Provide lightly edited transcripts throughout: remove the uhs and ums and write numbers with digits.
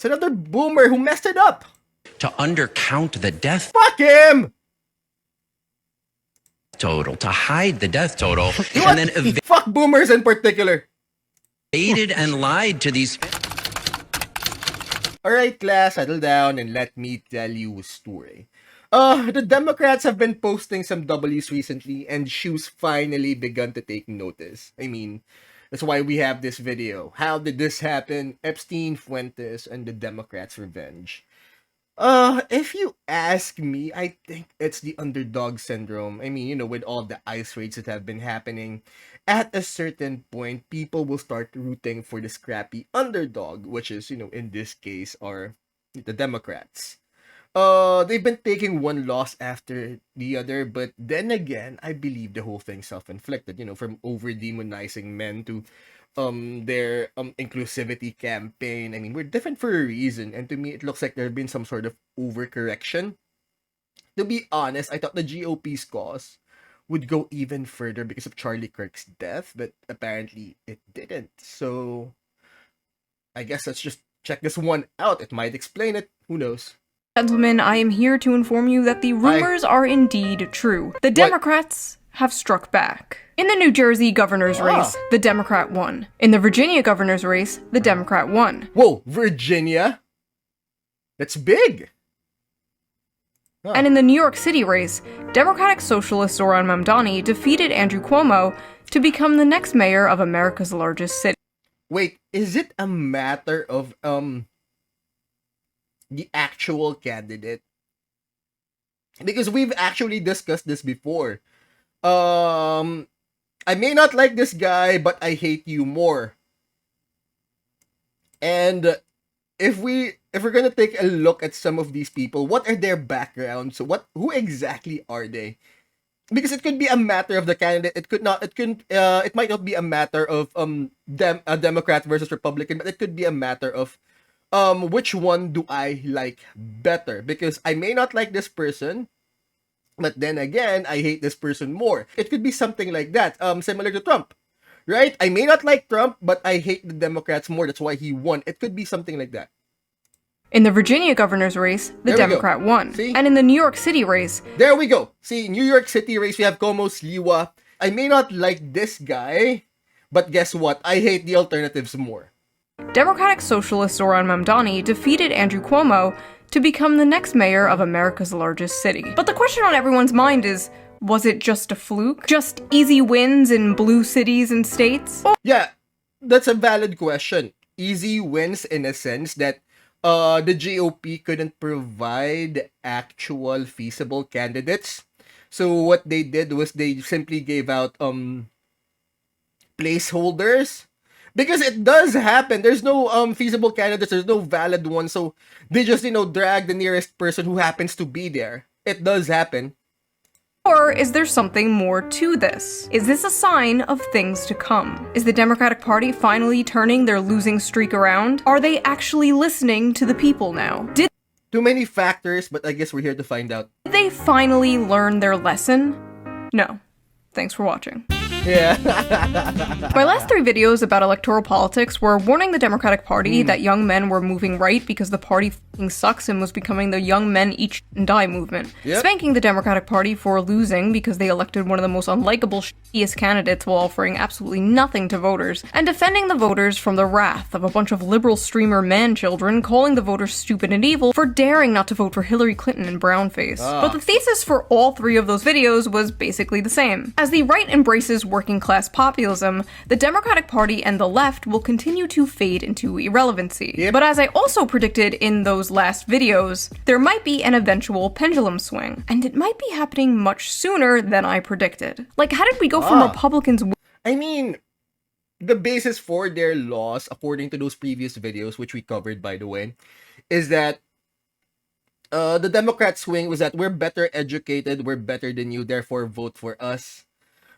It's another boomer who messed it up. To undercount the death Fuck him! total, to hide the death total, and then Fuck boomers in particular. evaded and lied to these. Alright, class, settle down and let me tell you a story. The Democrats have been posting some W's recently, and Shoe's finally begun to take notice. I mean, that's why we have this video. How did this happen? Epstein, Fuentes, and the Democrats' revenge. If you ask me, I think it's the underdog syndrome. I mean, you know, with all the ICE raids that have been happening, at a certain point, people will start rooting for the scrappy underdog, which is, you know, in this case, are the Democrats. They've been taking one loss after the other, but then again, I believe the whole thing's self-inflicted, you know, from over-demonizing men to their inclusivity campaign. I mean, we're different for a reason, and to me, it looks like there's been some sort of overcorrection. To be honest, I thought the GOP's cause would go even further because of Charlie Kirk's death, but apparently it didn't. So, I guess let's just check this one out. It might explain it. Who knows? Gentlemen, I am here to inform you that the rumors are indeed true. The Democrats have struck back. In the New Jersey governor's race, the Democrat won. In the Virginia governor's race, the Democrat won. Whoa, Virginia? That's big! And in the New York City race, Democratic socialist Zoran Mamdani defeated Andrew Cuomo to become the next mayor of America's largest city. Wait, is it a matter of, the actual candidate? Because we've actually discussed this before. I may not like this guy, but I hate you more. And if we're gonna take a look at some of these people, what are their backgrounds? Who exactly are they? Because it could be a matter of the candidate. It might not be a matter of a Democrat versus Republican, but it could be a matter of which one do I like better? Because I may not like this person, but then again, I hate this person more. It could be something like that, similar to Trump, right? I may not like Trump, but I hate the Democrats more. That's why he won. It could be something like that. In the Virginia governor's race, the Democrat won. See? And in the New York City race, there we go. See, New York City race, we have Como Sliwa. I may not like this guy, but guess what? I hate the alternatives more. Democratic socialist Zoran Mamdani defeated Andrew Cuomo to become the next mayor of America's largest city. But the question on everyone's mind is, was it just a fluke? Just easy wins in blue cities and states? Yeah, that's a valid question. Easy wins in a sense that the GOP couldn't provide actual feasible candidates. So what they did was they simply gave out placeholders. Because it does happen. There's no feasible candidates. There's no valid one. So they just, you know, drag the nearest person who happens to be there. It does happen. Or is there something more to this? Is this a sign of things to come? Is the Democratic Party finally turning their losing streak around? Are they actually listening to the people now? Did too many factors, but I guess we're here to find out. Did they finally learn their lesson? No. Thanks for watching. Yeah. My last 3 videos about electoral politics were warning the Democratic Party that young men were moving right because the party f***ing sucks and was becoming the young men eat and die movement. Yep. Spanking the Democratic Party for losing because they elected one of the most unlikable shittiest candidates while offering absolutely nothing to voters. And defending the voters from the wrath of a bunch of liberal streamer man-children calling the voters stupid and evil for daring not to vote for Hillary Clinton and brownface. But the thesis for all 3 of those videos was basically the same. As the right embraces working class populism, the Democratic Party and the left will continue to fade into irrelevancy. Yep. But as I also predicted in those last videos, there might be an eventual pendulum swing, and it might be happening much sooner than I predicted. Like, how did we go from Republicans? I mean, the basis for their loss, according to those previous videos, which we covered, by the way, is that the Democrat swing was that we're better educated, we're better than you, therefore vote for us.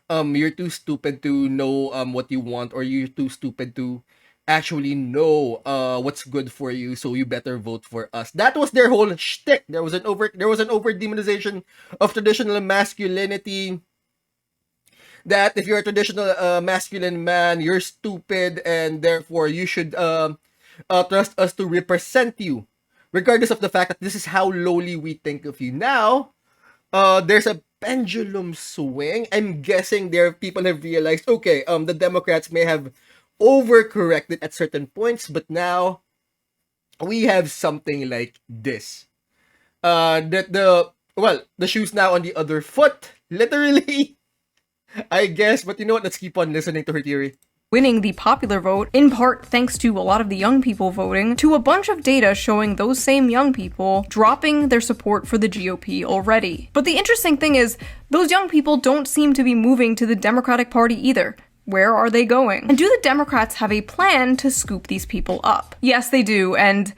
You're too stupid to know what you want, or you're too stupid to actually know what's good for you, so you better vote for us. That was their whole shtick. There was an over demonization of traditional masculinity. That if you're a traditional masculine man, you're stupid, and therefore you should trust us to represent you, regardless of the fact that this is how lowly we think of you. Now, there's a pendulum swing. I'm guessing people have realized, okay, the Democrats may have overcorrected at certain points, but now we have something like this. The shoe's now on the other foot, literally, I guess. But you know what? Let's keep on listening to her theory. Winning the popular vote, in part thanks to a lot of the young people voting, to a bunch of data showing those same young people dropping their support for the GOP already. But the interesting thing is, those young people don't seem to be moving to the Democratic Party either. Where are they going? And do the Democrats have a plan to scoop these people up? Yes, they do, and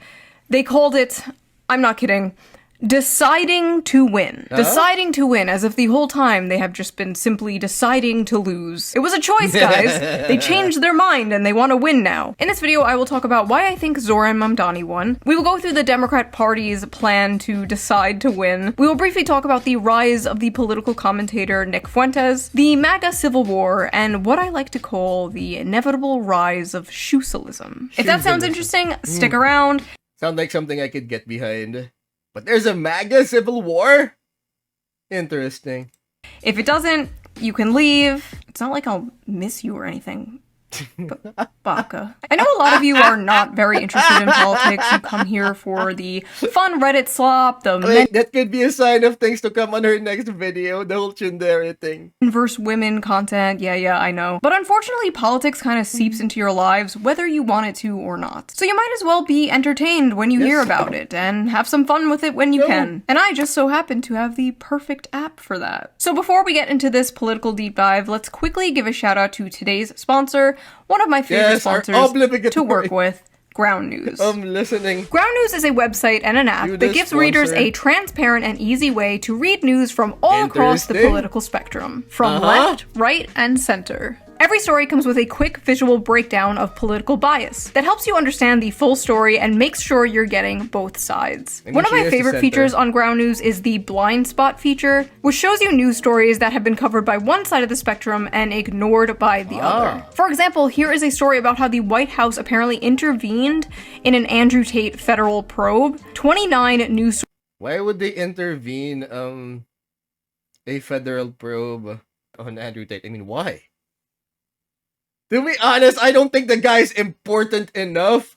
they called it, I'm not kidding, deciding to win. Deciding to win, as if the whole time they have just been simply deciding to lose. It was a choice, guys. They changed their mind and they want to win now. In this video, I will talk about why I think Zohran Mamdani won. We will go through the Democrat Party's plan to decide to win. We will briefly talk about the rise of the political commentator Nick Fuentes, the MAGA civil war, and what I like to call the inevitable rise of shoe-silism. If that sounds interesting, stick around. Sounds like something I could get behind. But there's a MAGA civil war? Interesting. If it doesn't, you can leave. It's not like I'll miss you or anything. Baka. I know a lot of you are not very interested in politics. You come here for the fun Reddit slop, that could be a sign of things to come on her next video, the whole Chundere thing. Men versus women content, yeah, I know. But unfortunately, politics kind of seeps into your lives whether you want it to or not. So you might as well be entertained when you hear about it, and have some fun with it when you can. And I just so happen to have the perfect app for that. So before we get into this political deep dive, let's quickly give a shout out to today's sponsor, one of my favorite sponsors to work with, Ground News. I'm listening. Ground News is a website and an app that gives readers a transparent and easy way to read news from all across the political spectrum, from left, right, and center. Every story comes with a quick visual breakdown of political bias that helps you understand the full story and makes sure you're getting both sides. One of my favorite features on Ground News is the blind spot feature, which shows you news stories that have been covered by one side of the spectrum and ignored by the other. For example, here is a story about how the White House apparently intervened in an Andrew Tate federal probe. 29 news. Why would they intervene a federal probe on Andrew Tate? I mean, why? To be honest, I don't think the guy's important enough.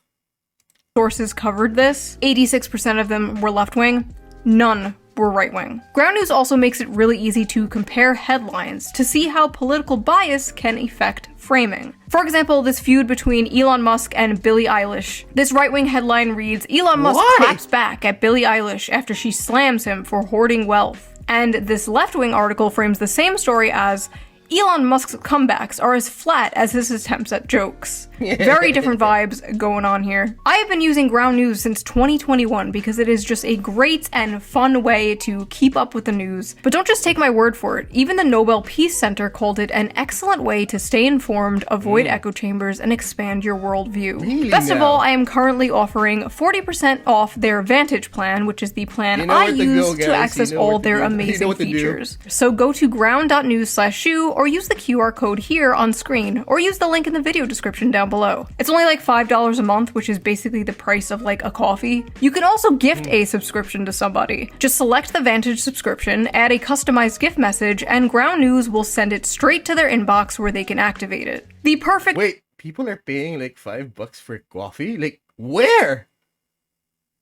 Sources covered this. 86% of them were left-wing. None were right-wing. Ground News also makes it really easy to compare headlines to see how political bias can affect framing. For example, this feud between Elon Musk and Billie Eilish. This right-wing headline reads, Elon Musk claps back at Billie Eilish after she slams him for hoarding wealth. And this left-wing article frames the same story as, Elon Musk's comebacks are as flat as his attempts at jokes. Very different vibes going on here. I have been using Ground News since 2021 because it is just a great and fun way to keep up with the news. But don't just take my word for it. Even the Nobel Peace Center called it an excellent way to stay informed, avoid echo chambers, and expand your worldview. Really Best of all, I am currently offering 40% off their Vantage plan, which is the plan I use to access all their amazing features. So go to ground.news/shoe or use the QR code here on screen, or use the link in the video description down below. It's only like $5 a month, which is basically the price of like a coffee. You can also gift a subscription to somebody. Just select the Vantage subscription, add a customized gift message, and Ground News will send it straight to their inbox where they can activate it. The perfect— Wait, people are paying like $5 for coffee? Like, where?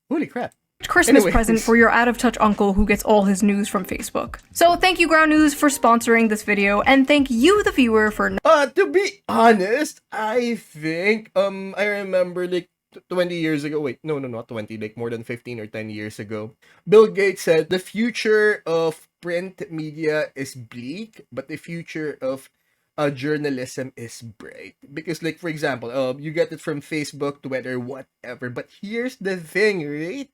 Holy crap. Christmas present for your out-of-touch uncle who gets all his news from Facebook. So thank you, Ground News, for sponsoring this video, and thank you, the viewer, for— to be honest, I think, I remember like 20 years ago, wait, no, not 20, like more than 15 or 10 years ago, Bill Gates said the future of print media is bleak, but the future of journalism is bright. Because, like, for example, you get it from Facebook, Twitter, whatever, but here's the thing, right?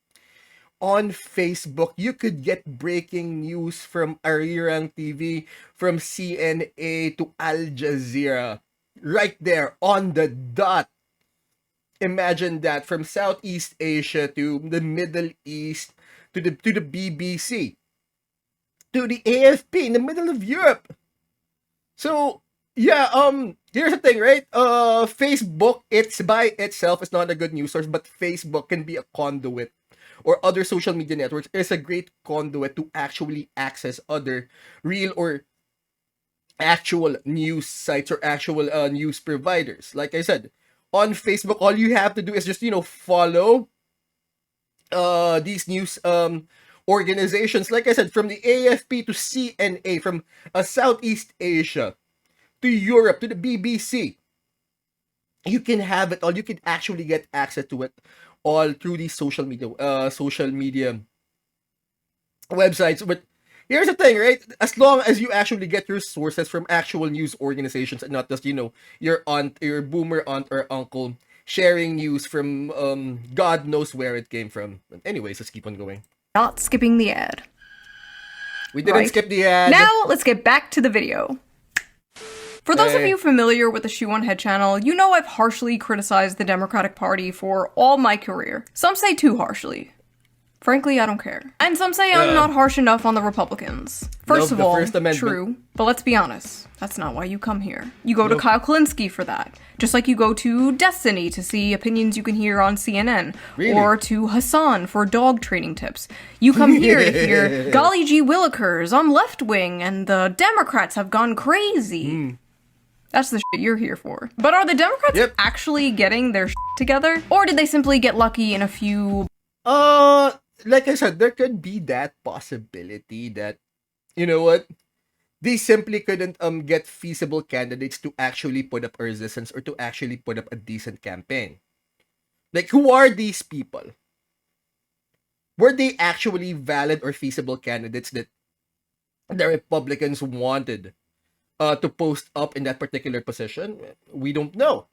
On Facebook, you could get breaking news from Ariran TV, from CNA to Al Jazeera, right there on the dot. Imagine that, from Southeast Asia to the Middle East to the BBC to the AFP in the middle of Europe. So Yeah, here's the thing, right? Facebook, it's by itself is not a good news source, but Facebook can be a conduit, or other social media networks is a great conduit to actually access other real or actual news sites or actual news providers. Like I said, on Facebook, all you have to do is just, follow these news organizations. Like I said, from the AFP to CNA, from Southeast Asia to Europe to the BBC. You can have it all. You can actually get access to it all through these social media websites. But here's the thing, right? As long as you actually get your sources from actual news organizations and not just, your aunt, your boomer aunt or uncle sharing news from God knows where it came from. But anyways, let's keep on going. Not skipping the ad. We didn't skip the ad. Now, let's get back to the video. For those of you familiar with the Shoe0nHead channel, you know I've harshly criticized the Democratic Party for all my career. Some say too harshly. Frankly, I don't care. And some say I'm not harsh enough on the Republicans. First of all, true, but let's be honest, that's not why you come here. You go to Kyle Kalinske for that. Just like you go to Destiny to see opinions you can hear on CNN. Really? Or to Hassan for dog training tips. You come here to hear, golly gee willikers, I'm left-wing and the Democrats have gone crazy. That's the shit you're here for. But are the Democrats actually getting their shit together? Or did they simply get lucky in a few... Like I said, there could be that possibility that, you know what, they simply couldn't get feasible candidates to actually put up a resistance or to actually put up a decent campaign. Like, who are these people? Were they actually valid or feasible candidates that the Republicans wanted to post up in that particular position? We don't know.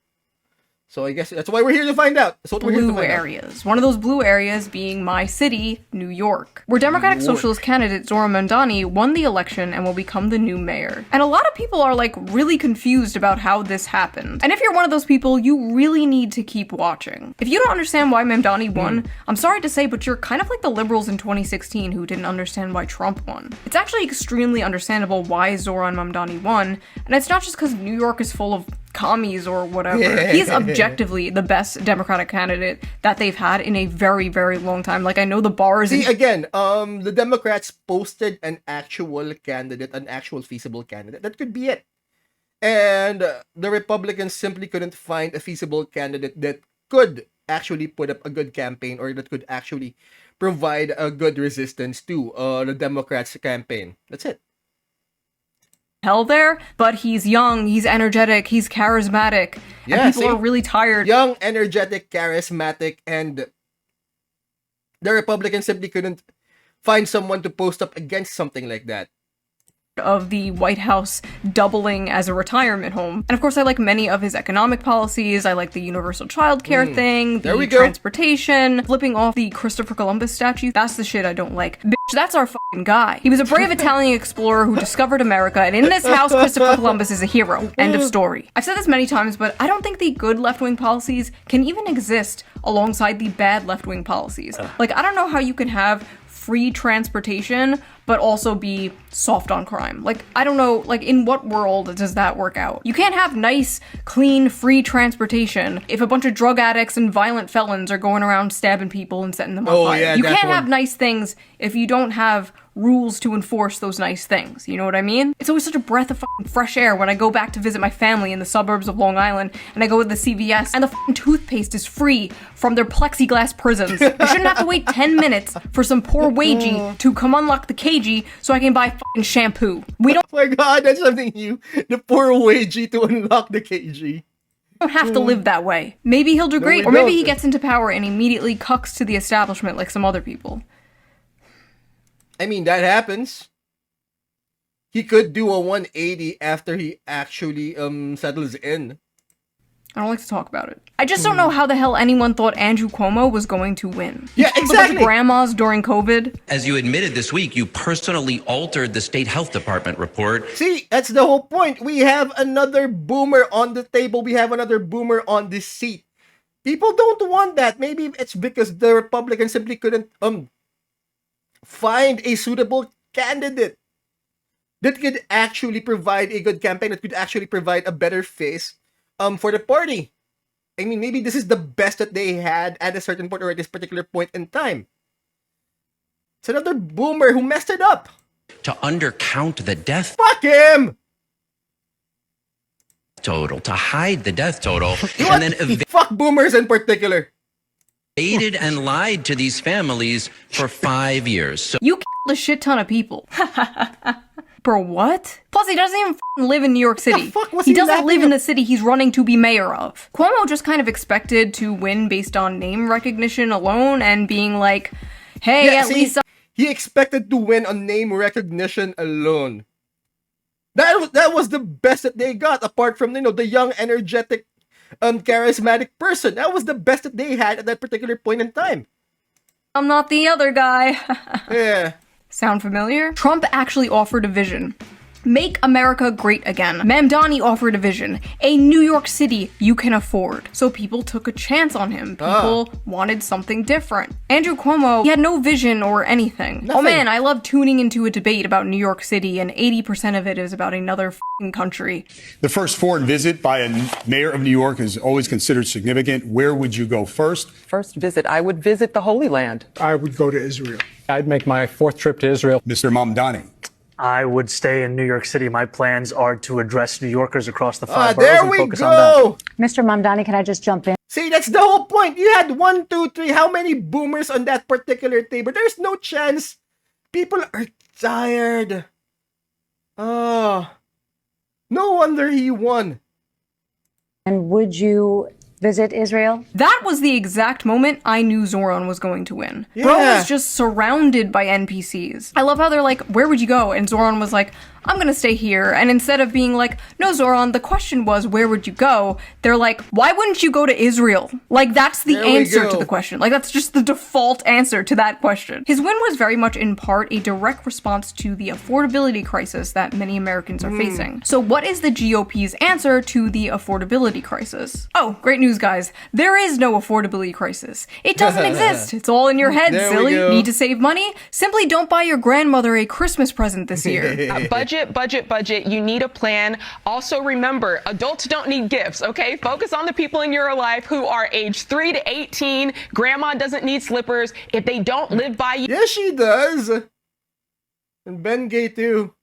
So I guess that's why we're here to find out. That's what we're here to find areas. One of those blue areas being my city, New York, where Democratic Socialist candidate Zohran Mamdani won the election and will become the new mayor. And a lot of people are like really confused about how this happened. And if you're one of those people, you really need to keep watching. If you don't understand why Mamdani won, I'm sorry to say, but you're kind of like the liberals in 2016 who didn't understand why Trump won. It's actually extremely understandable why Zohran Mamdani won, and it's not just because New York is full of commies or whatever. He's objectively the best Democratic candidate that they've had in a very, very long time. Like, I know the bars... See, again, the Democrats posted an actual candidate, an actual feasible candidate. That could be it. And the Republicans simply couldn't find a feasible candidate that could actually put up a good campaign or that could actually provide a good resistance to the Democrats' campaign. That's it. Hell there, but he's young, he's energetic, he's charismatic, and people are really tired. Young, energetic, charismatic, and the Republicans simply couldn't find someone to post up against something like that. Of the White House doubling as a retirement home. And of course, I like many of his economic policies. I like the universal childcare thing, the transportation, flipping off the Christopher Columbus statue. That's the shit I don't like. Bitch, that's our fucking guy. He was a brave Italian explorer who discovered America, and in this house, Christopher Columbus is a hero. End of story. I've said this many times, but I don't think the good left-wing policies can even exist alongside the bad left-wing policies. Like, I don't know how you can have free transportation, but also be soft on crime. Like, I don't know, like, in what world does that work out? You can't have nice, clean, free transportation if a bunch of drug addicts and violent felons are going around stabbing people and setting them on fire. Yeah, you can't have nice things if you don't have rules to enforce those nice things. You know what I mean? It's always such a breath of fucking fresh air when I go back to visit my family in the suburbs of Long Island and I go to the CVS and the fucking toothpaste is free from their plexiglass prisons. You shouldn't have to wait 10 minutes for some poor wagey to come unlock the cagey so I can buy fucking shampoo. We don't— Oh my god, that's something new. The poor wagey to unlock the KG. Don't have to live that way. Maybe he'll do great, or maybe he gets into power and immediately cucks to the establishment like some other people. I mean, that happens. He could do a 180 after he actually settles in. I don't like to talk about it. I just don't know how the hell anyone thought Andrew Cuomo was going to win. Yeah, exactly. Grandmas during COVID. As you admitted this week, you personally altered the state health department report. See, that's the whole point. We have another boomer on the table. We have another boomer on this seat. People don't want that. Maybe it's because the Republicans simply couldn't find a suitable candidate. that could actually provide a good campaign, that could actually provide a better face for the party. I mean, maybe this is the best that they had at a certain point or at this particular point in time. It's another boomer who messed it up. to undercount the death Fuck him! total, to hide the death total, and then Fuck boomers in particular. evaded and lied to these families for 5 years. So You killed a shit ton of people. Bro, what? Plus, he doesn't even f***ing live in New York City. fuck was He he doesn't laughing live in at? the city he's running to be mayor of. Cuomo just kind of expected to win based on name recognition alone and being like, hey, Yeah, at see, least he expected to win on name recognition alone. That was the best that they got, apart from, the young, energetic, charismatic person. That was the best that they had at that particular point in time. I'm not the other guy. Yeah. Sound familiar? Trump actually offered a vision. Make America great again. Mamdani offered a vision. A New York City you can afford. So people took a chance on him. People wanted something different. Andrew Cuomo, he had no vision or anything. Oh Nothing. man, I love tuning into a debate about New York City and 80% of it is about another f***ing country. The first foreign visit by a mayor of New York is always considered significant. Where would you go first? First visit, I would visit the Holy Land. I would go to Israel. I'd make my 4th trip to Israel. Mr. Mamdani. I would stay in New York City. My plans are to address New Yorkers across the 5 boroughs There and we focus on that. go! Mr. Mamdani, can I just jump in? See, that's the whole point. You had 1, 2, 3, how many boomers on that particular table? There's no chance. People are tired. No wonder he won. And would you visit Israel? That was the exact moment I knew Zoran was going to win. Bro Yeah. was just surrounded by NPCs. I love how they're like, where would you go? And Zoran was like, I'm gonna stay here. And instead of being like, no, Zoran, the question was, where would you go? They're like, why wouldn't you go to Israel? Like, that's the There we answer go. to the question. Like, that's just the default answer to that question. His win was very much in part a direct response to the affordability crisis that many Americans are facing. So what is the GOP's answer to the affordability crisis? Oh, great news, guys. There is no affordability crisis. It doesn't exist. It's all in your head, There we silly. go. Need to save money? Simply don't buy your grandmother a Christmas present this year. Budget. You need a plan. Also, remember, adults don't need gifts, okay? Focus on the people in your life who are age 3 to 18. Grandma doesn't need slippers. If they don't live by Yes, she does. And Ben Gay too.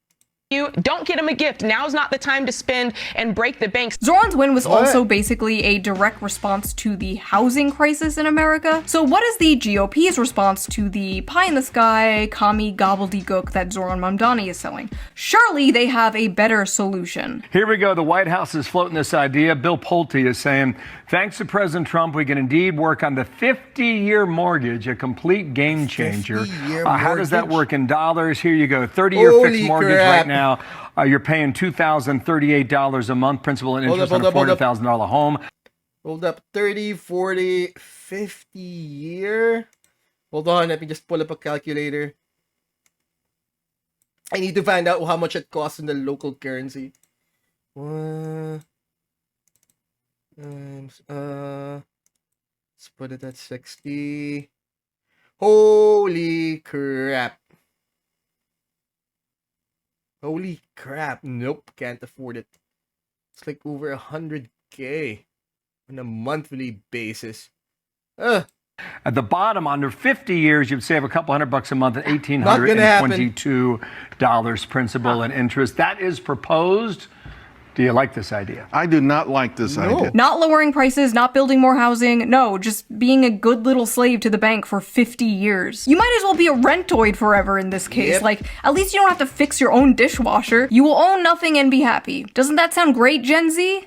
you, don't get them a gift. Now's not the time to spend and break the bank. Zoran's win was What? also basically a direct response to the housing crisis in America. So what is the GOP's response to the pie-in-the-sky, commie gobbledygook that Zoran Mamdani is selling? Surely they have a better solution. Here we go. The White House is floating this idea. Bill Pulte is saying, thanks to President Trump, we can indeed work on the 50-year mortgage, a complete game changer. 50-year How does that mortgage? work in dollars? Here you go. 30-year Holy fixed mortgage crap. right now. You're paying $2,038 a month, principal and interest on a hold up. $400,000 home. Hold up. 30, 40, 50 year? Hold on. Let me just pull up a calculator. I need to find out how much it costs in the local currency. Let's put it at 60. Holy crap. Holy crap. Nope, can't afford it. It's like over 100K on a monthly basis. At the bottom, under 50 years, you'd save a couple $100 a month at Not gonna happen. $1,822 principal and interest. That is proposed. Do you like this idea? I do not like this idea. Not lowering prices, not building more housing, no, just being a good little slave to the bank for 50 years. You might as well be a rentoid forever in this case. Yep. Like, at least you don't have to fix your own dishwasher. You will own nothing and be happy. Doesn't that sound great, Gen Z?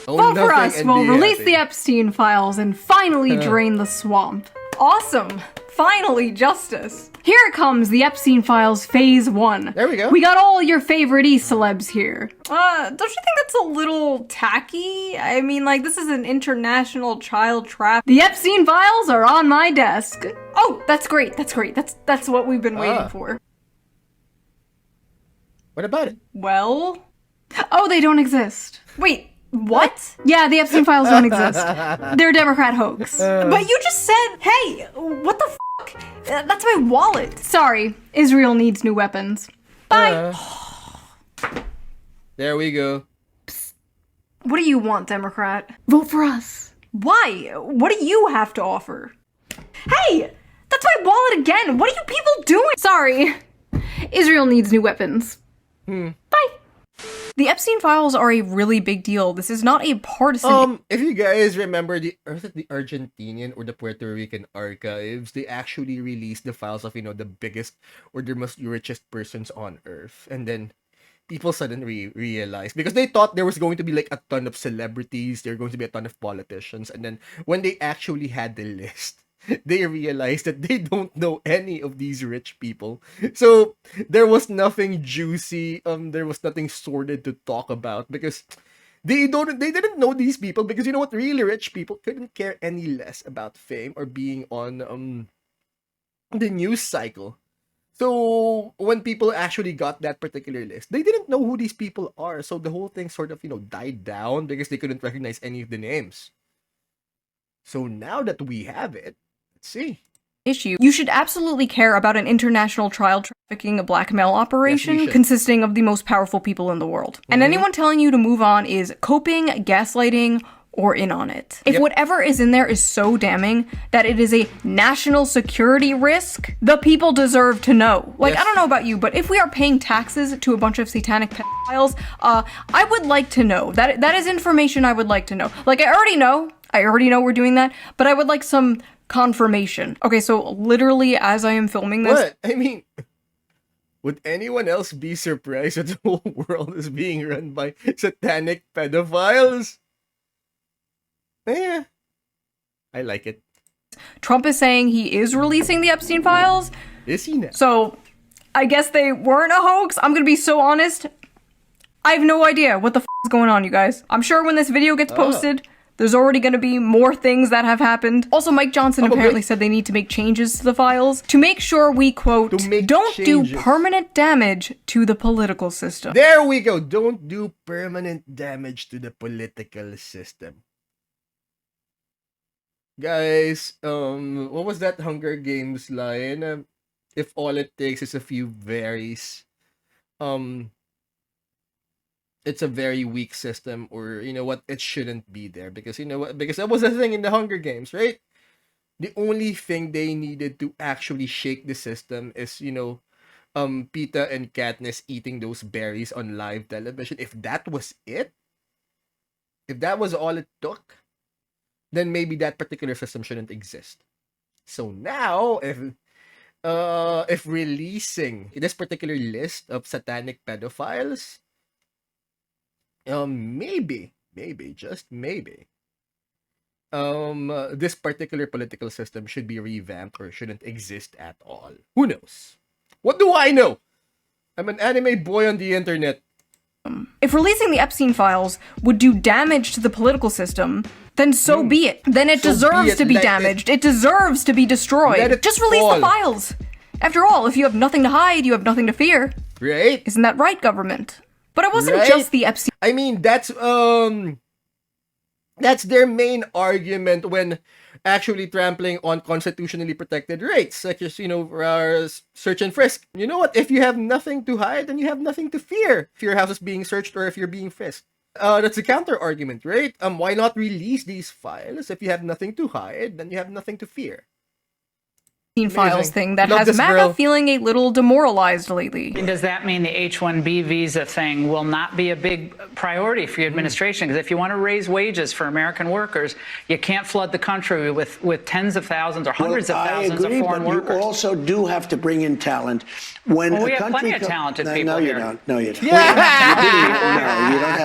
Vote for us. We'll release the Epstein files and finally drain the swamp. Awesome. Finally, justice. Here it comes, the Epstein files phase 1. There we go. We got all your favorite E-celebs here. Don't you think that's a little tacky? I mean, like, this is an international child trap. The Epstein files are on my desk. Oh, that's great. That's what we've been waiting for. What about it? Well? Oh, they don't exist. Wait, what? Yeah, the Epstein files don't exist. They're a Democrat hoax. But you just said, hey, what the f***? That's my wallet. Sorry, Israel needs new weapons. Bye. There we go. What do you want, Democrat? Vote for us. Why? What do you have to offer? Hey! That's my wallet again! What are you people doing? Sorry. Israel needs new weapons. Bye. The Epstein files are a really big deal. This is not a partisan... If you guys remember the Argentinian or the Puerto Rican archives, they actually released the files of, the biggest or the most richest persons on earth. And then people suddenly realized, because they thought there was going to be like a ton of celebrities, there were going to be a ton of politicians, and then when they actually had the list, they realized that they don't know any of these rich people. So there was nothing juicy, there was nothing sordid to talk about, because they didn't know these people, because you know what, really rich people couldn't care any less about fame or being on the news cycle. So when people actually got that particular list, they didn't know who these people are. So the whole thing sort of, died down because they couldn't recognize any of the names. So now that we have it, let's see. Issue. You should absolutely care about an international child trafficking blackmail operation Yes, consisting of the most powerful people in the world. And anyone telling you to move on is coping, gaslighting, or in on it. If whatever is in there is so damning that it is a national security risk, the people deserve to know. Like, I don't know about you, but if we are paying taxes to a bunch of satanic pedophiles, I would like to know. That is information I would like to know. Like, I already know we're doing that, but I would like some confirmation. Okay, so literally as I am filming this... What? I mean, would anyone else be surprised that the whole world is being run by satanic pedophiles? Yeah, I like it. Trump is saying he is releasing the Epstein files. Is he now? So, I guess they weren't a hoax. I'm gonna be so honest. I have no idea what the is going on, you guys. I'm sure when this video gets posted, there's already gonna be more things that have happened. Also, Mike Johnson apparently said they need to make changes to the files to make sure we, quote, don't do permanent damage to the political system. There we go. Don't do permanent damage to the political system. Guys, what was that Hunger Games line? If all it takes is a few berries, it's a very weak system, or you know what, it shouldn't be there, because you know what, because that was the thing in the Hunger Games, right? The only thing they needed to actually shake the system is, Pita and Katniss eating those berries on live television. If that was it, if that was all it took, then maybe that particular system shouldn't exist. So now, if releasing this particular list of satanic pedophiles, maybe, just maybe, this particular political system should be revamped or shouldn't exist at all. Who knows? What do I know? I'm an anime boy on the internet. If releasing the Epstein files would do damage to the political system, then so be it. Then it deserves to be damaged. It deserves to be destroyed. Just release the files. After all, if you have nothing to hide, you have nothing to fear. Right? Isn't that right, government? But it wasn't just the Epstein. I mean, that's their main argument when actually trampling on constitutionally protected rights, such as, search and frisk. You know what? If you have nothing to hide, then you have nothing to fear. If your house is being searched or if you're being frisked. That's a counter argument, right? Why not release these files? If you have nothing to hide, then you have nothing to fear. Files thing that has MAGA feeling a little demoralized lately. Does that mean the H-1B visa thing will not be a big priority for your administration? Because if you want to raise wages for American workers, you can't flood the country with tens of thousands or hundreds of thousands of foreign workers. You also do have to bring in talent. When we have plenty of talented people here. No, you don't. Yeah. No, you don't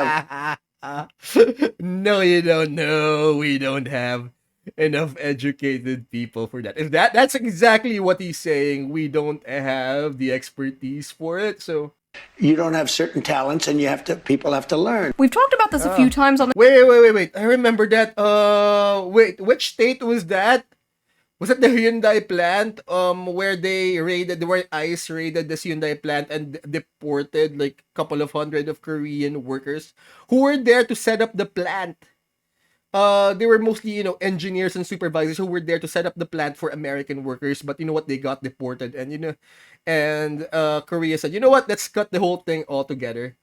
have. No, you don't. No, we don't have enough educated people for that. If that's exactly what he's saying, we don't have the expertise for it, so you don't have certain talents, and people have to learn. We've talked about this a few times on the Wait. I remember that. Wait, which state was that? Was it the Hyundai plant? Where ICE raided this Hyundai plant and deported like a couple of hundred of Korean workers who were there to set up the plant. They were mostly, engineers and supervisors who were there to set up the plant for American workers, but you know what, they got deported, and Korea said, you know what, let's cut the whole thing altogether.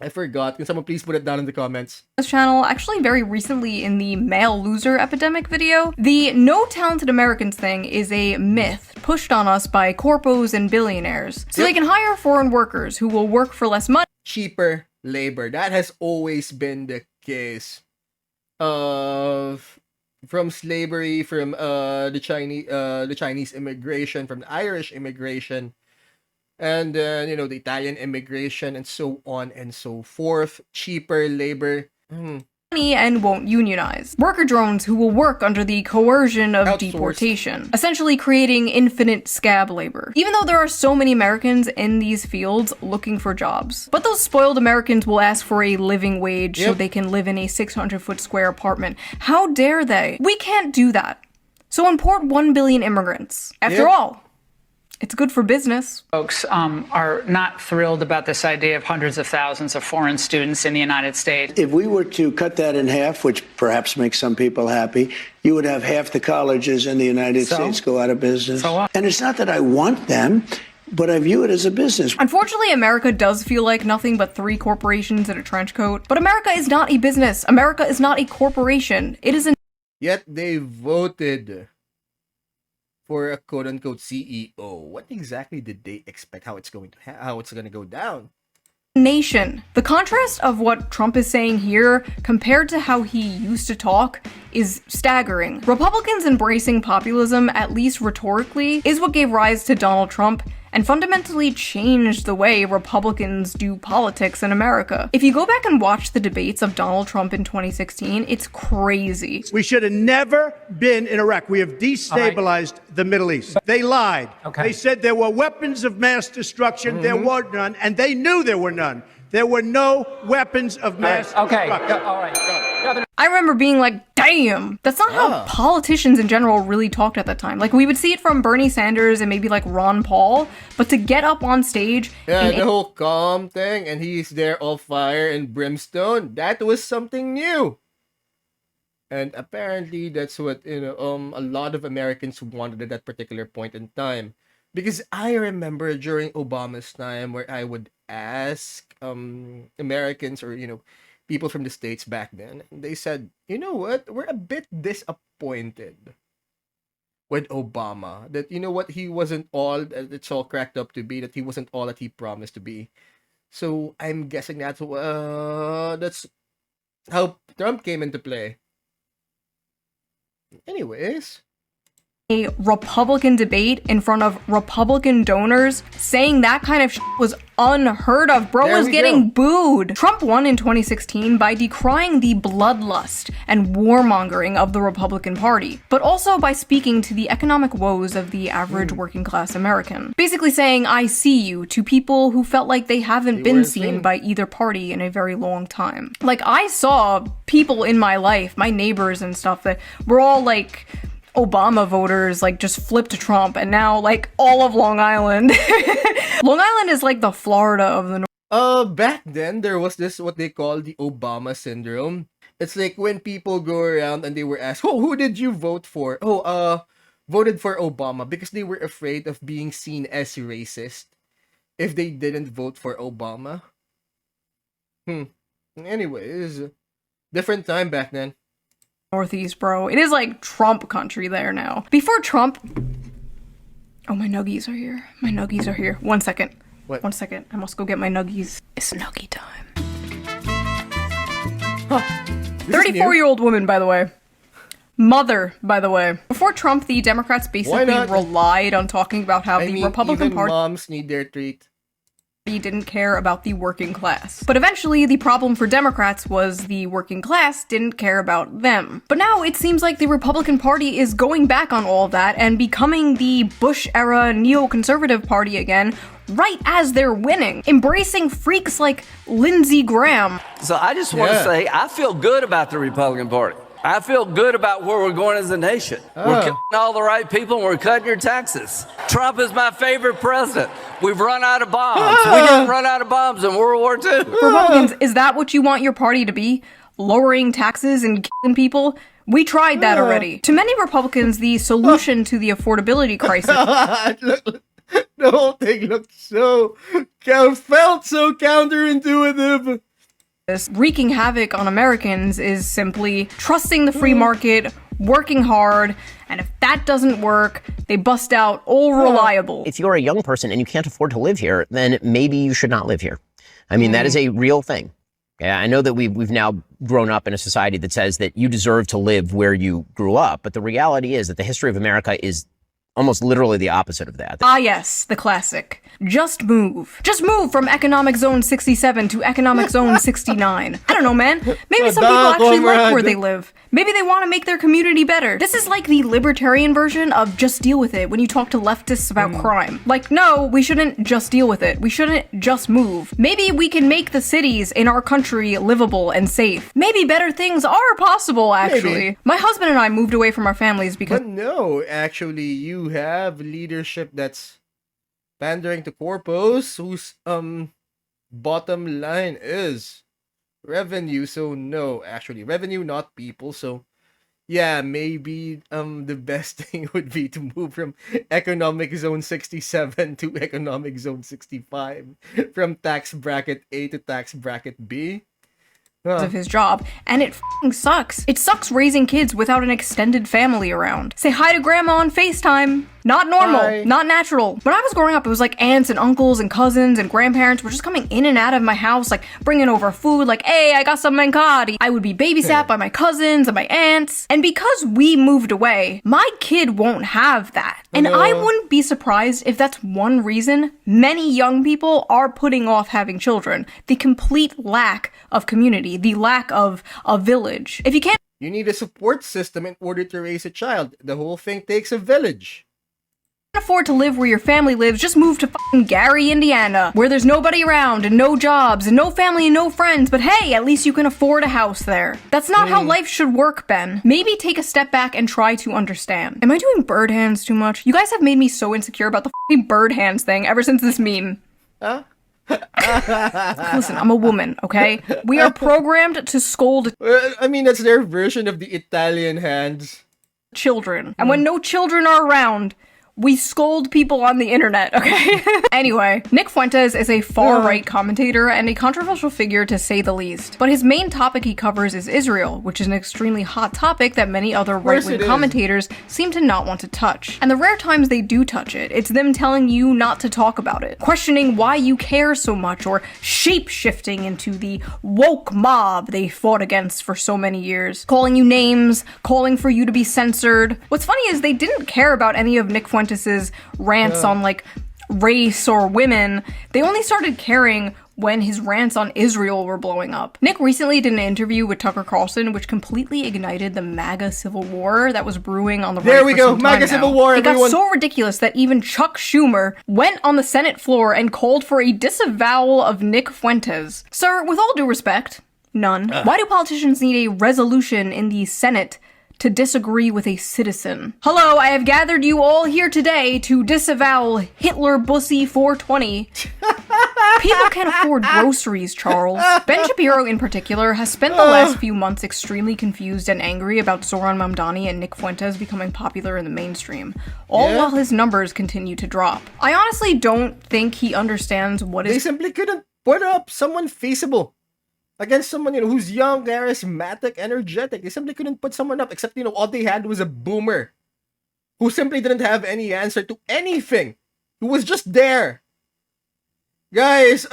I forgot. Can someone please put it down in the comments? This channel, actually very recently in the male loser epidemic video, the no talented Americans thing is a myth pushed on us by corpos and billionaires. So they can hire foreign workers who will work for less money. Cheaper labor. That has always been the case. From slavery, from the Chinese immigration, from the Irish immigration, and you know, the Italian immigration, and so on and so forth. Cheaper labor. And won't unionize. Worker drones who will work under the coercion of Outsourced. deportation, essentially creating infinite scab labor. Even though there are so many Americans in these fields looking for jobs. But those spoiled Americans will ask for a living wage so they can live in a 600-foot square apartment. How dare they? We can't do that. So import 1 billion immigrants. After all, it's good for business. Folks are not thrilled about this idea of hundreds of thousands of foreign students in the United States. If we were to cut that in half, which perhaps makes some people happy, you would have half the colleges in the United States go out of business. So what? And it's not that I want them, but I view it as a business. Unfortunately, America does feel like nothing but 3 corporations in a trench coat. But America is not a business. America is not a corporation. It is an Yet they voted for a quote-unquote CEO. What exactly did they expect? How it's going to go down? nation. The contrast of what Trump is saying here compared to how he used to talk is staggering. Republicans embracing populism, at least rhetorically, is what gave rise to Donald Trump and fundamentally changed the way Republicans do politics in America. If you go back and watch the debates of Donald Trump in 2016, it's crazy. We should have never been in Iraq. We have destabilized the Middle East. They lied. They said there were weapons of mass destruction. There were none, and they knew there were none. There were no weapons of mass destruction. All right. I remember being like, damn, that's not how politicians in general really talked at that time. Like, we would see it from Bernie Sanders and maybe like Ron Paul, but to get up on stage... Yeah, the whole calm thing, and he's there all fire and brimstone, that was something new. And apparently that's what, a lot of Americans wanted at that particular point in time. Because I remember during Obama's time where I would ask Americans or, people from the States back then, they said, you know what, we're a bit disappointed with Obama. That, he wasn't all that it's all cracked up to be, that he wasn't all that he promised to be. So I'm guessing that's how Trump came into play. Anyways, a Republican debate in front of Republican donors, saying that kind of shit was unheard of. Bro was getting booed. Trump won in 2016 by decrying the bloodlust and warmongering of the Republican Party, but also by speaking to the economic woes of the average working class American. Basically saying, I see you, to people who felt like they haven't been seen by either party in a very long time. Like, I saw people in my life, my neighbors and stuff, that were all like Obama voters, like, just flipped to Trump, and now, like, all of Long Island. Long Island is like the Florida of the North. Back then, there was this, what they call the Obama syndrome. It's like when people go around and they were asked, oh, who did you vote for? Oh, voted for Obama, because they were afraid of being seen as racist if they didn't vote for Obama. Anyways, different time back then. Northeast, bro. It is like Trump country there now. Before Trump... Oh, my nuggies are here. My nuggies are here. 1 second. What? 1 second. I must go get my nuggies. It's nuggie time. 34-year-old woman, by the way. Mother, by the way. Before Trump, the Democrats basically relied on talking about how the Republican even Party... moms need their treat. He didn't care about the working class. But eventually, the problem for Democrats was the working class didn't care about them. But now it seems like the Republican Party is going back on all of that and becoming the Bush-era neoconservative party again, right as they're winning, embracing freaks like Lindsey Graham. So I just want to say, I feel good about the Republican Party. I feel good about where we're going as a nation. We're killing all the right people and we're cutting your taxes. Trump is my favorite president. We've run out of bombs. We didn't run out of bombs in World War II. Republicans, is that what you want your party to be? Lowering taxes and killing people? We tried that already. To many Republicans, the solution to the affordability crisis... The whole thing looked felt so counterintuitive. wreaking havoc on Americans is simply trusting the free market, working hard, and if that doesn't work, they bust out all reliable. If you're a young person and you can't afford to live here, then maybe you should not live here. I mean, that is a real thing. Yeah, I know that we've now grown up in a society that says that you deserve to live where you grew up, but the reality is that the history of America is almost literally the opposite of that. Ah yes, the classic. Just move. Just move from Economic Zone 67 to Economic Zone 69. I don't know, man. Maybe some people actually like where they live. Maybe they want to make their community better. This is like the libertarian version of just deal with it when you talk to leftists about crime. Like, no, we shouldn't just deal with it. We shouldn't just move. Maybe we can make the cities in our country livable and safe. Maybe better things are possible, actually. Maybe. My husband and I moved away from our families because— But no, actually, you have leadership that's pandering to corpos whose bottom line is revenue. So no, actually revenue, not people. So yeah, maybe the best thing would be to move from economic zone 67 to economic zone 65, from tax bracket A to tax bracket B. Of his job, and it f***ing sucks. It sucks raising kids without an extended family around. Say hi to grandma on FaceTime. Not normal, Hi. not natural. When I was growing up, it was like aunts and uncles and cousins and grandparents were just coming in and out of my house, like bringing over food, like, hey, I got some mancati. I would be babysat by my cousins and my aunts. And because we moved away, my kid won't have that. And I wouldn't be surprised if that's one reason many young people are putting off having children. The complete lack of community, the lack of a village. If you can't— You need a support system in order to raise a child. The whole thing takes a village. afford to live where your family lives, just move to fucking Gary, Indiana, where there's nobody around and no jobs and no family and no friends, but hey, at least you can afford a house there. That's not how life should work, Ben. Maybe take a step back and try to understand. Am I doing bird hands too much? You guys have made me so insecure about the fucking bird hands thing ever since this meme. Huh? Listen, I'm a woman, okay? We are programmed to scold I mean, that's their version of the Italian hands. Children. And when no children are around, we scold people on the internet, okay? Anyway, Nick Fuentes is a far-right commentator and a controversial figure to say the least. But his main topic he covers is Israel, which is an extremely hot topic that many other right-wing commentators seem to not want to touch. And the rare times they do touch it, it's them telling you not to talk about it, questioning why you care so much, or shape-shifting into the woke mob they fought against for so many years, calling you names, calling for you to be censored. What's funny is they didn't care about any of Nick Fuentes' rants on like race or women. They only started caring when his rants on Israel were blowing up. Nick recently did an interview with Tucker Carlson, which completely ignited the MAGA civil war that was brewing on the right. There we go, MAGA civil war, It got so ridiculous that even Chuck Schumer went on the Senate floor and called for a disavowal of Nick Fuentes. Sir, with all due respect, none. Why do politicians need a resolution in the Senate to disagree with a citizen? Hello, I have gathered you all here today to disavow Hitler Bussy 420. People can't afford groceries, Charles. Ben Shapiro, in particular, has spent the last few months extremely confused and angry about Zohran Mamdani and Nick Fuentes becoming popular in the mainstream, all while his numbers continue to drop. I honestly don't think he understands what They simply couldn't put up someone feasible against someone, who's young, charismatic, energetic. They simply couldn't put someone up, except, all they had was a boomer who simply didn't have any answer to anything. Who was just there. Guys,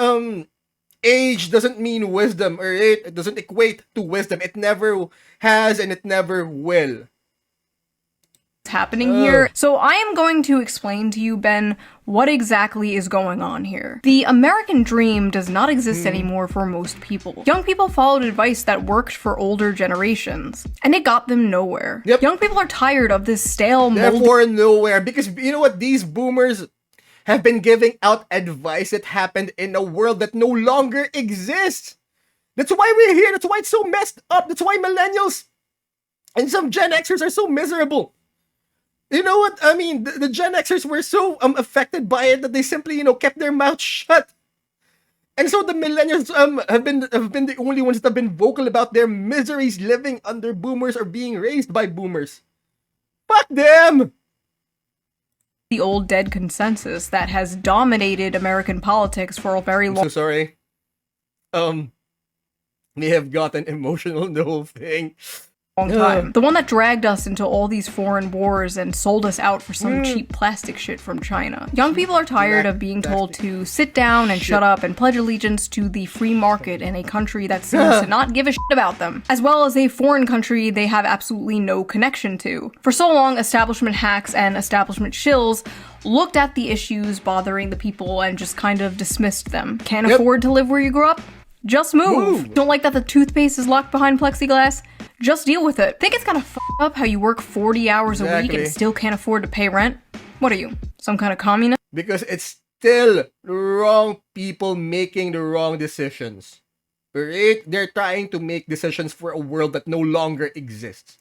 age doesn't mean wisdom, or it doesn't equate to wisdom. It never has and it never will. Happening here. So I am going to explain to you, Ben, what exactly is going on here. The American dream does not exist anymore for most people. Young people followed advice that worked for older generations, and it got them nowhere. Young people are tired of this stale, therefore nowhere, because you know what? These boomers have been giving out advice that happened in a world that no longer exists. That's why we're here. That's why it's so messed up. That's why millennials and some Gen Xers are so miserable. You know what? I mean, the Gen Xers were so affected by it that they simply, kept their mouth shut. And so the millennials have been the only ones that have been vocal about their miseries living under boomers or being raised by boomers. Fuck them! The old dead consensus that has dominated American politics for a very long— I'm so sorry. may have gotten emotional in the whole thing. Long time. The one that dragged us into all these foreign wars and sold us out for some cheap plastic shit from China. Young people are tired of being told to sit down and shut up and pledge allegiance to the free market in a country that seems to not give a shit about them, as well as a foreign country they have absolutely no connection to. For so long, establishment hacks and establishment shills looked at the issues bothering the people and just kind of dismissed them. Can't afford to live where you grew up? Just move. Don't like that the toothpaste is locked behind plexiglass? Just deal with it. Think it's kind of f***ed up how you work 40 hours a week and still can't afford to pay rent? What are you, some kind of communist? Because it's still the wrong people making the wrong decisions. Right? They're trying to make decisions for a world that no longer exists.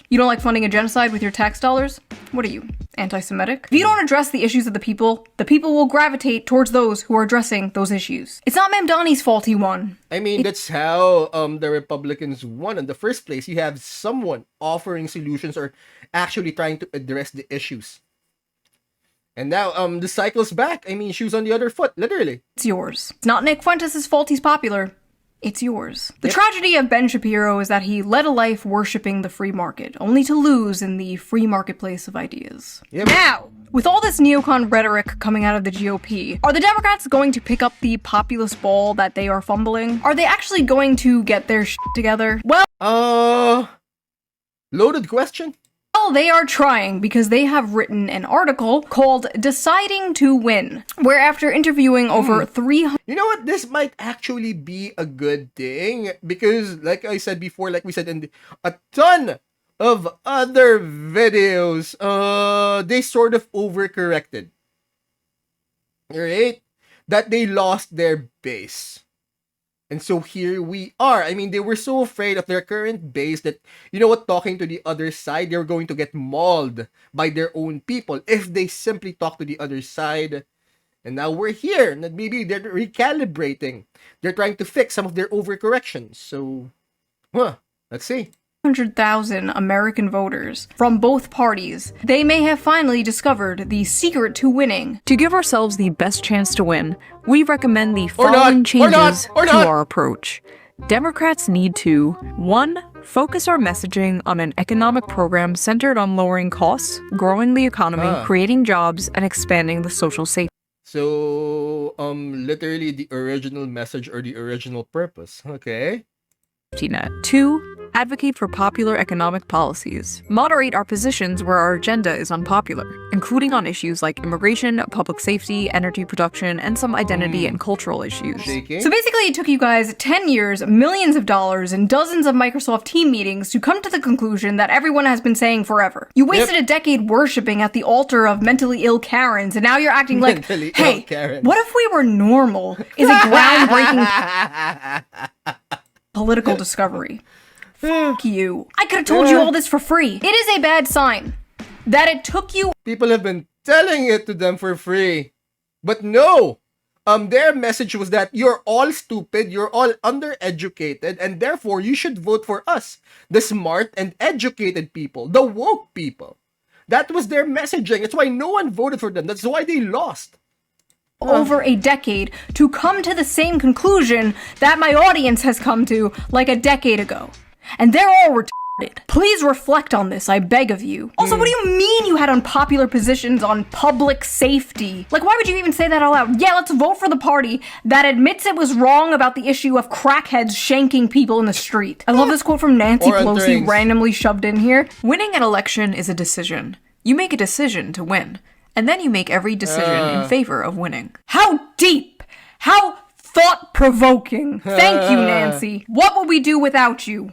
You don't like funding a genocide with your tax dollars? What are you, anti-Semitic? If you don't address the issues of the people will gravitate towards those who are addressing those issues. It's not Mamdani's fault he won. I mean, that's how the Republicans won in the first place. You have someone offering solutions or actually trying to address the issues. And now the cycle's back. I mean, shoes on the other foot, literally. It's yours. It's not Nick Fuentes' fault he's popular. It's yours. The tragedy of Ben Shapiro is that he led a life worshipping the free market, only to lose in the free marketplace of ideas. Now, with all this neocon rhetoric coming out of the GOP, are the Democrats going to pick up the populist ball that they are fumbling? Are they actually going to get their shit together? Well, loaded question. Well, they are trying because they have written an article called Deciding to Win, where after interviewing over 300... You know what? This might actually be a good thing because, like I said before, like we said in a ton of other videos, they sort of overcorrected. Right? That they lost their base. And so here we are. I mean, they were so afraid of their current base that, you know what, talking to the other side, they were going to get mauled by their own people if they simply talk to the other side. And now we're here. And maybe they're recalibrating. They're trying to fix some of their overcorrections. So, let's see. 100,000 American voters from both parties. They may have finally discovered the secret to winning. To give ourselves the best chance to win, we recommend the following changes to our approach. Democrats need to 1. Focus our messaging on an economic program centered on lowering costs, growing the economy, creating jobs, and expanding the social safety. So, literally the original message or the original purpose. Okay. Net. 2. Advocate for popular economic policies. Moderate our positions where our agenda is unpopular, including on issues like immigration, public safety, energy production, and some identity and cultural issues. So basically it took you guys 10 years, millions of dollars, and dozens of Microsoft team meetings to come to the conclusion that everyone has been saying forever. You wasted a decade worshipping at the altar of mentally ill Karens, and now you're acting like, hey, what if we were normal? Is a groundbreaking political discovery. Fuck you. I could have told you all this for free. It is a bad sign that it took you... People have been telling it to them for free. But no! Their message was that you're all stupid, you're all undereducated, and therefore you should vote for us, the smart and educated people, the woke people. That was their messaging. That's why no one voted for them. That's why they lost. Over a decade to come to the same conclusion that my audience has come to like a decade ago. And they're all retarded. Please reflect on this, I beg of you. Also, what do you mean you had unpopular positions on public safety? Like, why would you even say that out loud? Yeah, let's vote for the party that admits it was wrong about the issue of crackheads shanking people in the street. I love this quote from Nancy Pelosi randomly shoved in here. Winning an election is a decision. You make a decision to win. And then you make every decision in favor of winning. How deep! How thought-provoking! Thank you, Nancy. What would we do without you?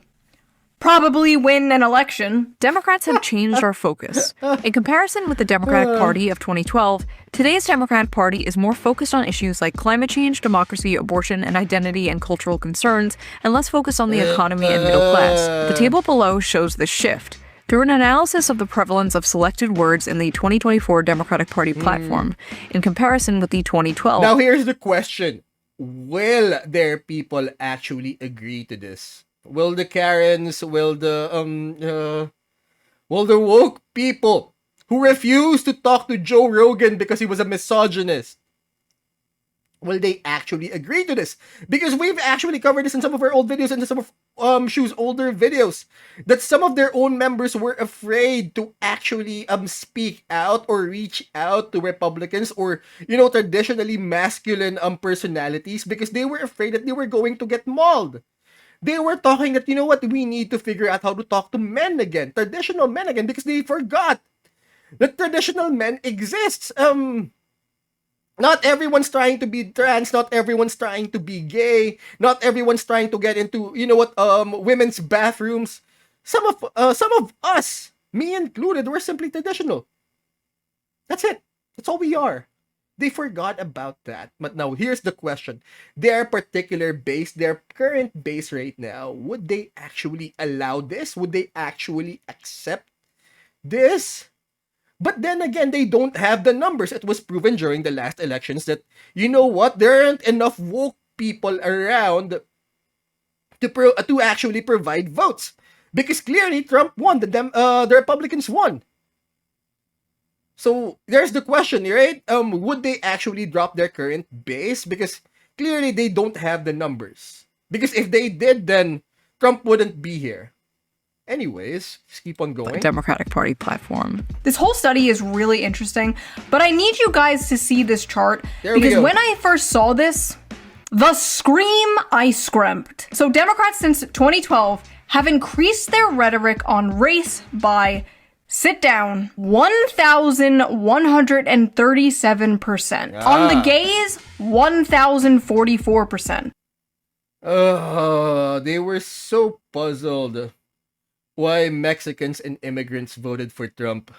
Probably win an election. Democrats have changed our focus. In comparison with the Democratic Party of 2012, today's Democratic Party is more focused on issues like climate change, democracy, abortion, and identity and cultural concerns, and less focused on the economy and middle class. The table below shows the shift. Through an analysis of the prevalence of selected words in the 2024 Democratic Party platform, in comparison with the 2012... Now here's the question. Will their people actually agree to this? Will the Karens, will the woke people who refuse to talk to Joe Rogan because he was a misogynist, Will they actually agree to this? Because we've actually covered this in some of our old videos and some of Shoe's older videos, that some of their own members were afraid to actually speak out or reach out to Republicans or, you know, traditionally masculine personalities, because they were afraid that they were going to get mauled. They were talking that, you know what, we need to figure out how to talk to men again, traditional men again, because they forgot that traditional men exists. Not everyone's trying to be trans, not everyone's trying to be gay, not everyone's trying to get into, you know what, women's bathrooms. Some of us, me included, we're simply traditional. That's it. That's all we are. They forgot about that. But now here's the question. Their particular base, their current base right now, would they actually allow this? Would they actually accept this? But then again, they don't have the numbers. It was proven during the last elections that, you know what, there aren't enough woke people around to actually provide votes. Because clearly Trump won, the Republicans won. So there's the question, right? Would they actually drop their current base? Because clearly they don't have the numbers. Because if they did, then Trump wouldn't be here. Anyways, just keep on going. Democratic Party platform. This whole study is really interesting, but I need you guys to see this chart because when I first saw this, the scream I screamed. So Democrats since 2012 have increased their rhetoric on race by, sit down, 1,137%. On the gays, 1,044%. They were so puzzled why Mexicans and immigrants voted for Trump.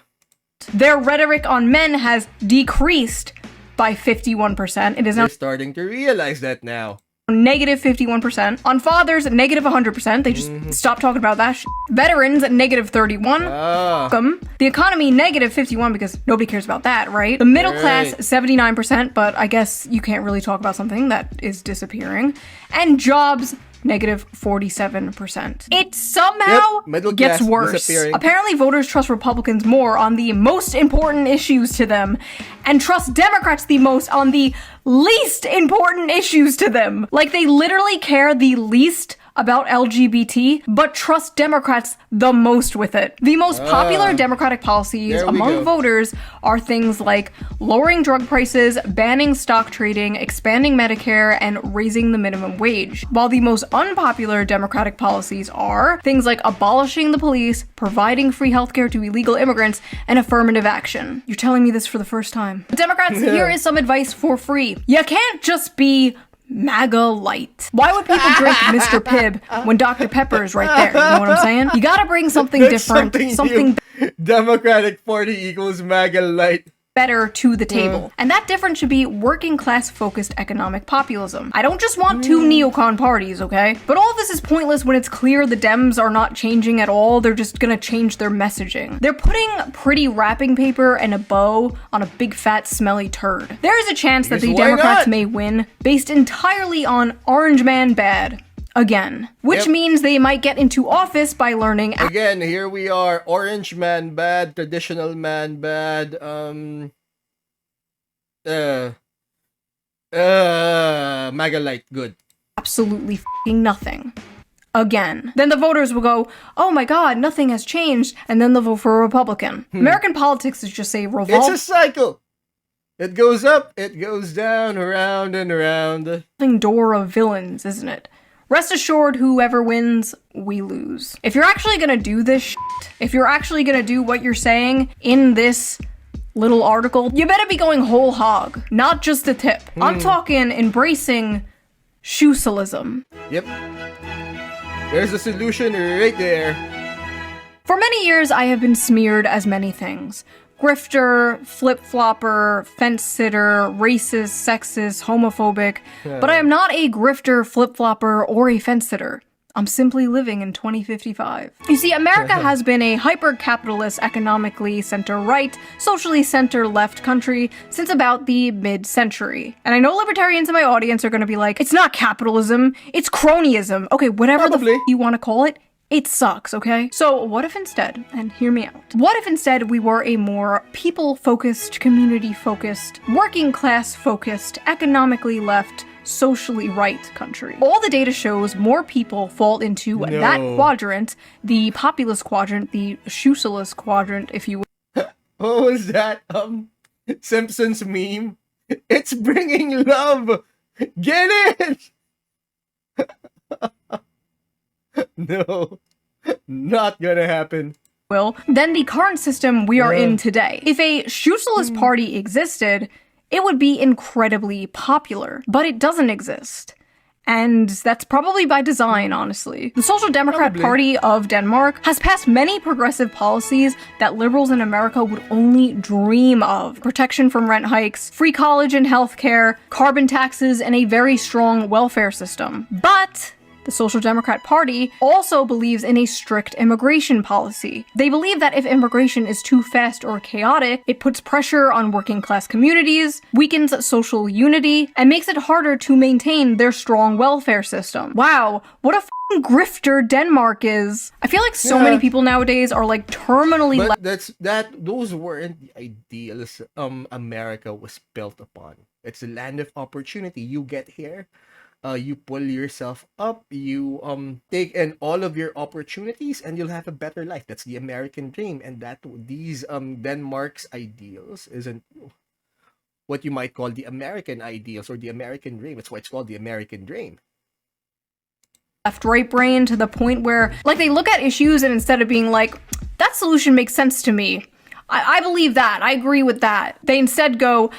Their rhetoric on men has decreased by 51%. It is now They're starting to realize that now. negative 51%. On fathers, negative 100%. They just stopped talking about that shit. Veterans, negative 31. The economy, negative 51, because nobody cares about that, right? The middle class, 79%, but I guess you can't really talk about something that is disappearing. And jobs, negative 47%. It somehow gets worse. Apparently voters trust Republicans more on the most important issues to them and trust Democrats the most on the least important issues to them. Like they literally care the least about LGBT, but trust Democrats the most with it. The most popular Democratic policies among voters are things like lowering drug prices, banning stock trading, expanding Medicare, and raising the minimum wage. While the most unpopular Democratic policies are things like abolishing the police, providing free healthcare to illegal immigrants, and affirmative action. You're telling me this for the first time. Democrats, here is some advice for free. You can't just be MAGA light. Why would people drink Mr. Pibb when Dr. Pepper is right there? You know what I'm saying? You gotta bring something different, something Democratic Party equals MAGA light. Better to the table. And that difference should be working class focused economic populism. I don't just want two neocon parties, okay? But all of this is pointless when it's clear the Dems are not changing at all. They're just gonna change their messaging. They're putting pretty wrapping paper and a bow on a big fat smelly turd. There is a chance that the Democrats may win based entirely on Orange Man bad. Again. Which means they might get into office by learning. Again, here we are. Orange man bad, traditional man bad, MAGA light good. Absolutely f***ing nothing. Again. Then the voters will go, oh my god, nothing has changed, and then they'll vote for a Republican. American politics is just a It's a cycle. It goes up, it goes down, around and around. Door of villains, isn't it? Rest assured, whoever wins, we lose. If you're actually gonna do this shit, if you're actually gonna do what you're saying in this little article, you better be going whole hog, not just the tip. I'm talking embracing shoe-socialism. Yep. There's a solution right there. For many years, I have been smeared as many things. Grifter, flip-flopper, fence-sitter, racist, sexist, homophobic, but I am not a grifter, flip-flopper, or a fence-sitter. I'm simply living in 2055. You see, America has been a hyper-capitalist, economically center-right, socially center-left country since about the mid-century. And I know libertarians in my audience are gonna be like, it's not capitalism, it's cronyism. Okay, whatever the f you want to call it, It sucks, okay? So what if instead, and hear me out, what if instead we were a more people-focused, community-focused, working-class-focused, economically left, socially right country? All the data shows more people fall into that quadrant, the populist quadrant, the shoe-less quadrant, if you will. What was that? Simpsons meme? It's bringing love! Get it! No, not gonna happen. Than the current system we are in today. If a shoe-less party existed, it would be incredibly popular, but it doesn't exist. And that's probably by design, honestly. The Social Democrat Party of Denmark has passed many progressive policies that liberals in America would only dream of. Protection from rent hikes, free college and healthcare, carbon taxes, and a very strong welfare system. But the Social Democrat Party also believes in a strict immigration policy. They believe that if immigration is too fast or chaotic, it puts pressure on working class communities, weakens social unity, and makes it harder to maintain their strong welfare system. Wow, what a f***ing grifter Denmark is. I feel like so many people nowadays are like terminally those weren't the ideals America was built upon. It's a land of opportunity. You get here, you pull yourself up, you take in all of your opportunities, and you'll have a better life. That's the American dream, and that these Denmark's ideals isn't what you might call the American ideals or the American dream. That's why it's called the American dream. Left-right brain to the point where, like, they look at issues and instead of being like, that solution makes sense to me, I believe that, I agree with that, they instead go,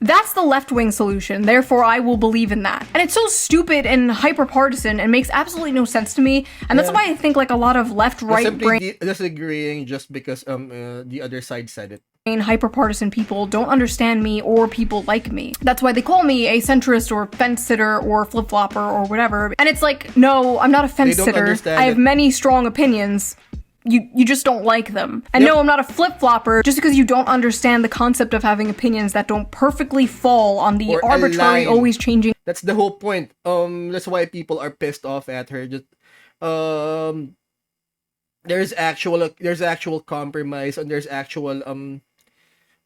that's the left-wing solution, therefore I will believe in that. And it's so stupid and hyper-partisan and makes absolutely no sense to me, and that's why I think like a lot of left-right brain disagreeing just because the other side said it. Hyper-partisan people don't understand me or people like me. That's why they call me a centrist or fence-sitter or flip-flopper or whatever. And it's like, no, I'm not a fence-sitter. I have many strong opinions. You just don't like them. And no, I'm not a flip-flopper just because you don't understand the concept of having opinions that don't perfectly fall on the arbitrary, always changing. That's the whole point. That's why people are pissed off at her. Just there's actual compromise and there's actual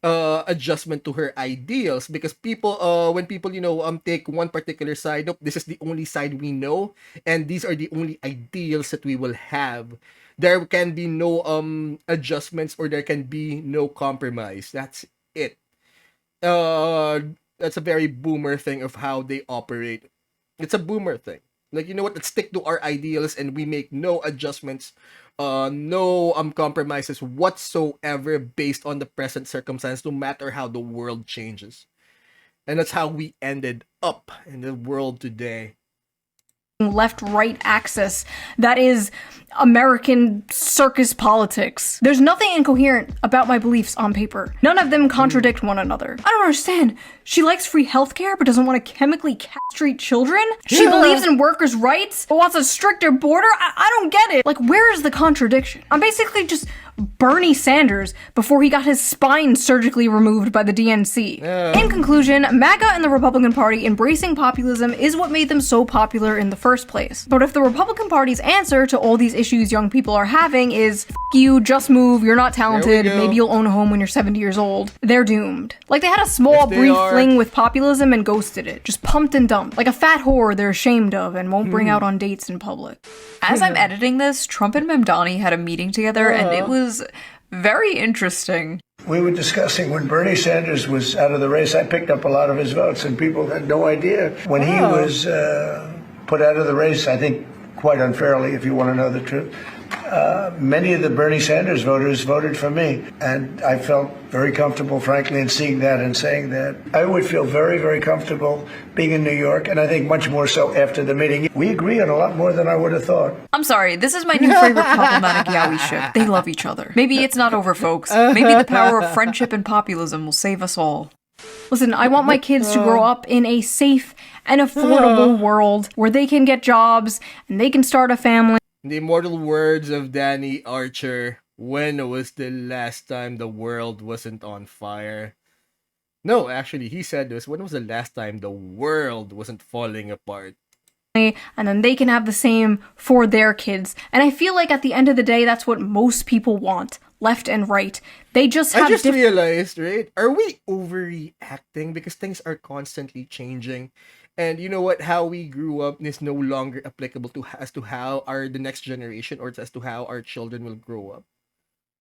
adjustment to her ideals, because people when people take one particular side, nope, this is the only side we know and these are the only ideals that we will have. There can be no adjustments or there can be no compromise. That's it. That's a very boomer thing of how they operate. It's a boomer thing. Like, you know what? Let's stick to our ideals and we make no adjustments, no compromises whatsoever based on the present circumstance, no matter how the world changes. And that's how we ended up in the world today. Left-right axis that is American circus politics. There's nothing incoherent about my beliefs on paper. None of them contradict one another. I don't understand. She likes free healthcare but doesn't want to chemically castrate children? She believes in workers' rights but wants a stricter border? I don't get it. Like, where is the contradiction? I'm basically just Bernie Sanders before he got his spine surgically removed by the DNC. In conclusion, MAGA and the Republican Party embracing populism is what made them so popular in the first place. But if the Republican Party's answer to all these issues young people are having is, F you, just move, you're not talented, maybe you'll own a home when you're 70 years old, they're doomed. Like, they had a small, brief fling with populism and ghosted it. Just pumped and dumped. Like a fat whore they're ashamed of and won't bring out on dates in public. As I'm editing this, Trump and Mamdani had a meeting together and it was very interesting. We were discussing when Bernie Sanders was out of the race, I picked up a lot of his votes and people had no idea. When he was put out of the race, I think quite unfairly, if you want to know the truth, many of the Bernie Sanders voters voted for me. And I felt very comfortable, frankly, in seeing that and saying that. I would feel very, very comfortable being in New York, and I think much more so after the meeting. We agree on a lot more than I would have thought. I'm sorry, this is my new favorite problematic Yowie ship. They love each other. Maybe it's not over, folks. Maybe the power of friendship and populism will save us all. Listen, I want my kids to grow up in a safe and affordable world where they can get jobs and they can start a family. The immortal words of Danny Archer, when was the last time the world wasn't on fire? No, actually, he said this, when was the last time the world wasn't falling apart? and then they can have the same for their kids. And I feel like at the end of the day, that's what most people want, left and right. They just have I just realized, right? Are we overreacting because things are constantly changing? And you know what? How we grew up is no longer applicable to as to how the next generation or as to how our children will grow up.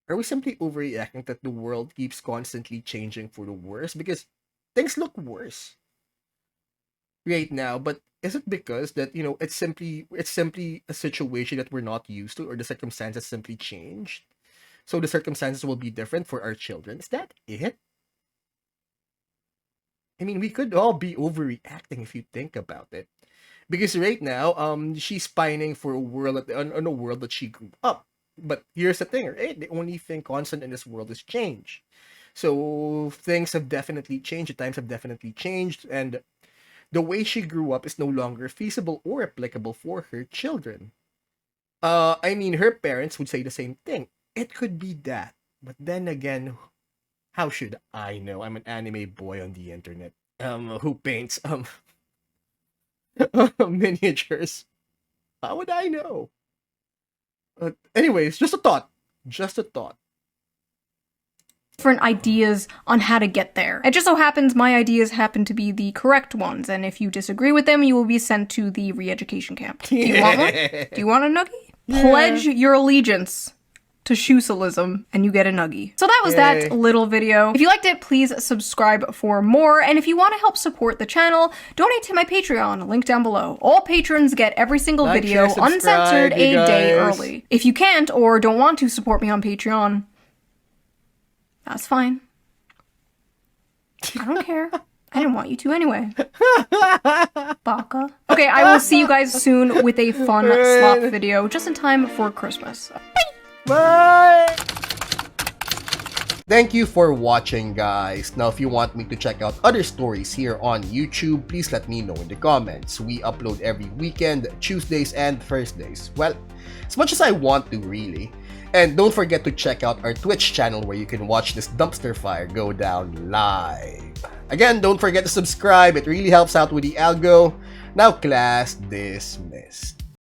Are we simply overreacting that the world keeps constantly changing for the worse? Because things look worse right now, but is it because that, you know, it's simply a situation that we're not used to, or the circumstances simply changed? So the circumstances will be different for our children. Is that it? I mean, we could all be overreacting if you think about it. Because right now, she's pining for a world on a world that she grew up. But here's the thing, right? The only thing constant in this world is change. So things have definitely changed. The times have definitely changed, and the way she grew up is no longer feasible or applicable for her children. I mean, her parents would say the same thing. It could be that, but then again, how should I know? I'm an anime boy on the internet. Who paints miniatures. How would I know? Anyways, just a thought. Just a thought. Different ideas on how to get there. It just so happens my ideas happen to be the correct ones, and if you disagree with them, you will be sent to the re-education camp. Do you want one? Do you want a nuggie? Yeah. Pledge your allegiance to Shoe0nHead's and you get a nuggie. So that was that little video. If you liked it, please subscribe for more. And if you want to help support the channel, donate to my Patreon, link down below. All patrons get every single video uncensored a day early. If you can't or don't want to support me on Patreon, that's fine. I don't care. I didn't want you to anyway. Baka. Okay, I will see you guys soon with a fun slop video just in time for Christmas. Bye! Thank you for watching, guys. Now, if you want me to check out other stories here on YouTube, please let me know in the comments. We upload every weekend, Tuesdays and Thursdays. Well, as much as I want to, really. And don't forget to check out our Twitch channel where you can watch this dumpster fire go down live. Again, don't forget to subscribe. It really helps out with the algo. Now, class dismissed.